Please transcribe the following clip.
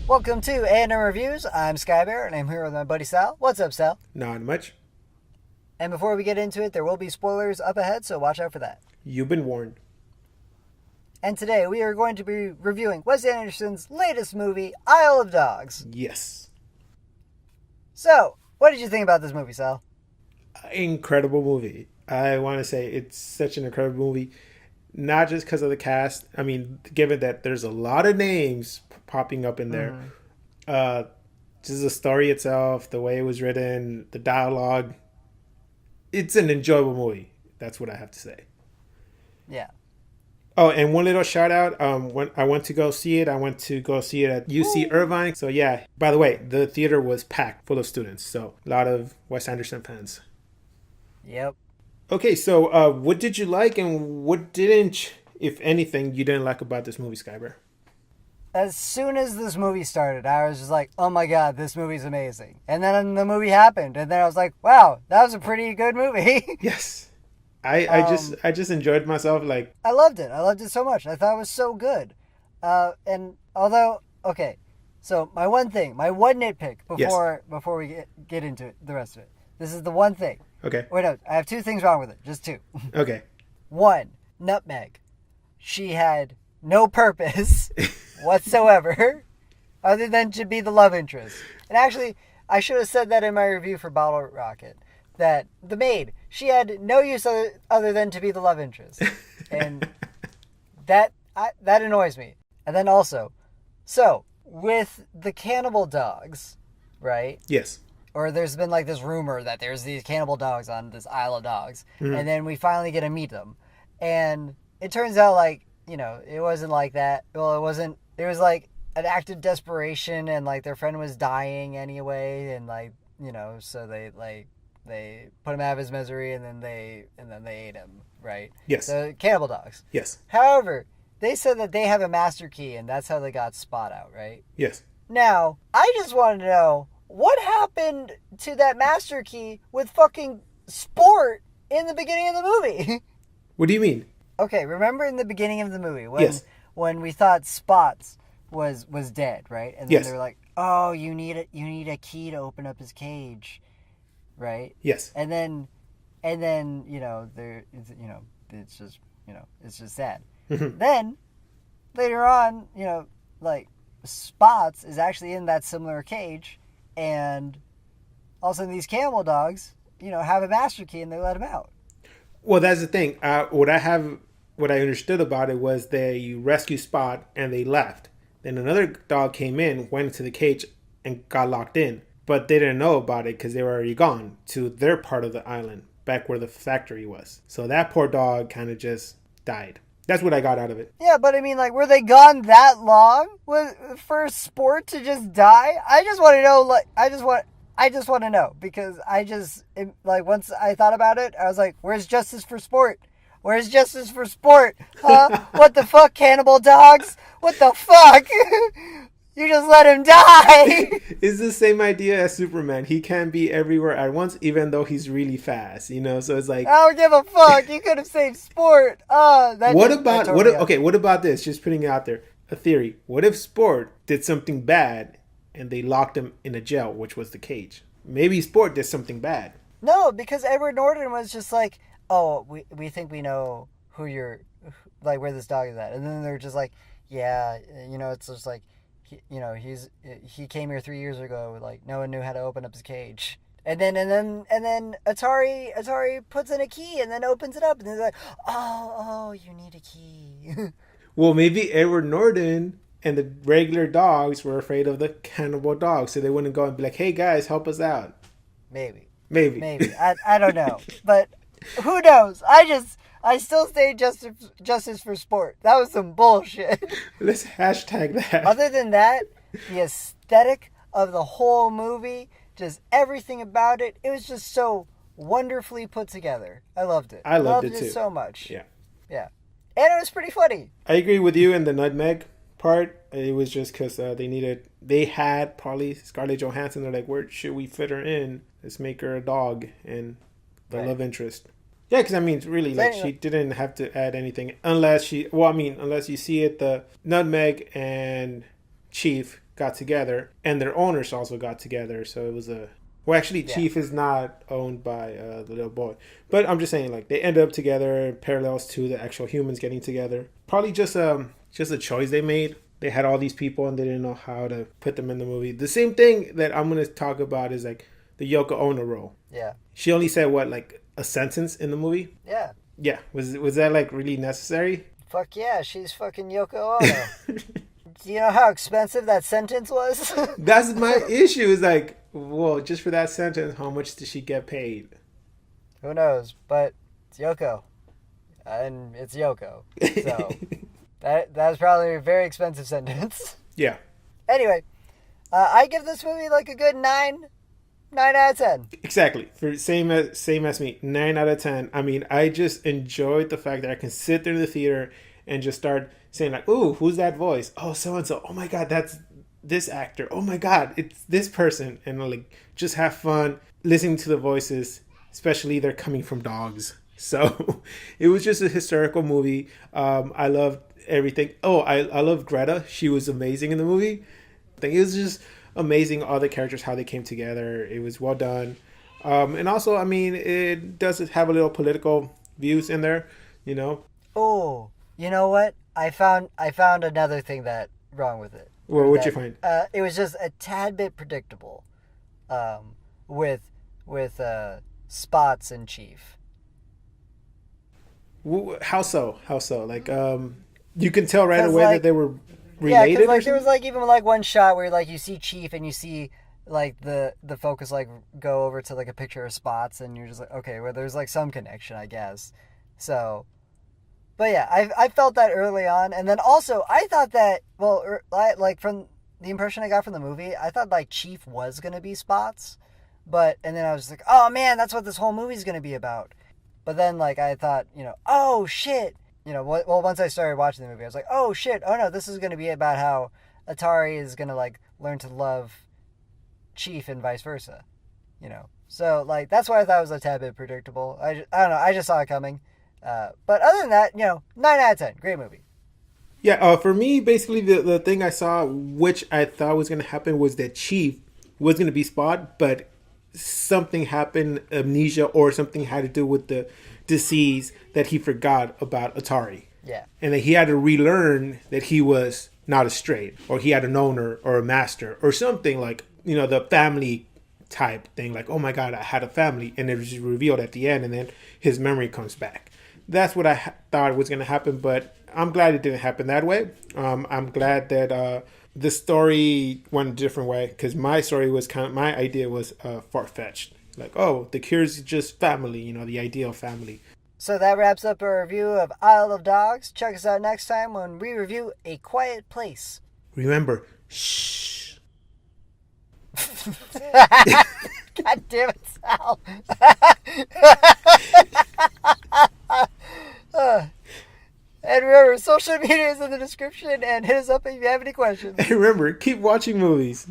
Welcome to A&M Reviews. I'm Skybear, and I'm here with my buddy Sal. What's up, Sal? Not much. And before we get into it, there will be spoilers up ahead, so watch out for that. You've been warned. And today we are going to be reviewing Wes Anderson's latest movie, Isle of Dogs. Yes. So, what did you think about this movie, Sal? Incredible movie. I want to say it's such an incredible movie. Not just because of the cast. I mean, given that there's a lot of names popping up in there. Just the story itself, the way it was written, the dialogue. It's an enjoyable movie. That's what I have to say. Yeah. Oh, and one little shout out. When I went to go see it, I went to go see it at UC Irvine. So yeah, by the way, the theater was packed full of students. So a lot of Wes Anderson fans. Yep. Okay, so what did you like and what didn't, if anything, you didn't like about this movie, Skyber? As soon as this movie started, I was just like, oh my god, this movie's amazing. And then the movie happened, and then I was like, wow, that was a pretty good movie. Yes. I just enjoyed myself. Like, I loved it. I loved it so much. I thought it was so good. And although, okay, so my one nitpick before we get into it, the rest of it. This is the one thing. okay. Wait, no, I have two things wrong with it. Just two. Okay. One, Nutmeg. She had no purpose whatsoever other than to be the love interest. And actually, I should have said that in my review for Bottle Rocket. That the maid, she had no use other than to be the love interest. And that annoys me. And then also, so, with the cannibal dogs, right? Yes. Or there's been like this rumor that there's these cannibal dogs on this Isle of Dogs. Mm-hmm. And then we finally get to meet them. And it turns out like, you know, it wasn't like that. Well, it wasn't. There was like an act of desperation and like their friend was dying anyway. And like, you know, so they put him out of his misery and then they ate him, right? Yes. So cannibal dogs. Yes. However, they said that they have a master key and that's how they got Spot out, right? Yes. Now, I just want to know what happened to that master key with fucking Sport in the beginning of the movie? What do you mean? Okay, remember in the beginning of the movie when we thought Spots was dead, right? And then they were like, "Oh, you need a key to open up his cage." Right? Yes. And then it's just sad. Mm-hmm. Then later on, like Spots is actually in that similar cage, and all of a sudden these cannibal dogs, have a master key and they let him out. Well, that's the thing. What I understood about it was they rescued Spot and they left. Then another dog came in, went into the cage, and got locked in. But they didn't know about it because they were already gone to their part of the island, back where the factory was. So that poor dog kind of just died. That's what I got out of it. Yeah, but I mean, like, were they gone that long for Sport to just die? I just want to know, like, I just want to know because once I thought about it, I was like, where's justice for Sport? Where's justice for Sport? Huh? What the fuck, cannibal dogs? What the fuck? You just let him die. It's the same idea as Superman. He can't be everywhere at once, even though he's really fast. So it's like, I don't give a fuck. You could have saved Sport. What about this? Just putting it out there, a theory. What if Sport did something bad and they locked him in a jail, which was the cage? Maybe Sport did something bad. No, because Edward Norton was just like, oh, we think we know where this dog is at, and then they're just like, yeah, it's just like. He came here 3 years ago. Like no one knew how to open up his cage, and then Atari puts in a key and then opens it up, and they're like, oh, you need a key. Well, maybe Edward Norton and the regular dogs were afraid of the cannibal dogs, so they wouldn't go and be like, hey guys, help us out. Maybe. I don't know, but who knows? I still say justice for Sport. That was some bullshit. Let's hashtag that. Other than that, the aesthetic of the whole movie, just everything about it, it was just so wonderfully put together. I loved it. I loved it too. So much. Yeah. Yeah. And it was pretty funny. I agree with you in the nutmeg part. It was just because they had probably Scarlett Johansson. They're like, where should we fit her in? Let's make her a dog and the love interest. Yeah, because I mean, really, like, she didn't have to add anything unless you see it, the Nutmeg and Chief got together, and their owners also got together. So it was a well, actually, Chief is not owned by the little boy, but I'm just saying like they end up together, parallels to the actual humans getting together. Probably just a choice they made. They had all these people and they didn't know how to put them in the movie. The same thing that I'm gonna talk about is like the Yoko Ono role. Yeah. She only said what, like a sentence in the movie? Yeah. Yeah. Was that like really necessary? Fuck yeah, she's fucking Yoko Ono. Do you know how expensive that sentence was? That's my issue. Is like, well, just for that sentence, how much did she get paid? Who knows? But it's Yoko, and it's Yoko. So that's probably a very expensive sentence. Yeah. Anyway, I give this movie like a good 9 out of 10. Exactly. For same as me, 9 out of 10. I mean, I just enjoyed the fact that I can sit there in the theater and just start saying like, "Ooh, who's that voice? Oh, so and so. Oh my God, that's this actor. Oh my God, it's this person." And like just have fun listening to the voices, especially they're coming from dogs. So it was just a historical movie. I loved everything. Oh, I love Greta. She was amazing in the movie. I think it was just amazing, all the characters, how they came together. It was well done. And also, I mean, it does have a little political views in there, you know. Oh, you know what? I found another thing that wrong with it. Well, what'd you find? It was just a tad bit predictable, with Spots and Chief. How so? How so? Like, you can tell right away that they were related. Yeah, because like there was like even like one shot where like you see Chief and you see like the focus like go over to like a picture of Spots and you're just like, okay, well there's like some connection, I guess. So, but yeah, I felt that early on, and then also I thought that like from the impression I got from the movie, I thought like Chief was gonna be Spots, and then I was like, oh man, that's what this whole movie's gonna be about. But then like I thought, oh shit. Well, once I started watching the movie, I was like, oh shit, oh no, this is going to be about how Atari is going to like learn to love Chief and vice versa, So like that's why I thought it was a tad bit predictable. I don't know, I just saw it coming. But other than that, 9 out of 10, great movie. Yeah, for me, basically the thing I saw, which I thought was going to happen, was that Chief was going to be Spot, but something happened, amnesia or something had to do with the disease that he forgot about Atari. Yeah. And that he had to relearn that he was not a straight, or he had an owner or a master or something like, the family type thing. Like, oh my God, I had a family. And it was revealed at the end and then his memory comes back. That's what I thought was going to happen, but I'm glad it didn't happen that way. I'm glad that the story went a different way, because my story was my idea was far-fetched. Like, oh, the cure's just family, the ideal family. So that wraps up our review of Isle of Dogs. Check us out next time when we review A Quiet Place. Remember, shh. God damn it, Sal. And remember, social media is in the description, and hit us up if you have any questions. And remember, keep watching movies.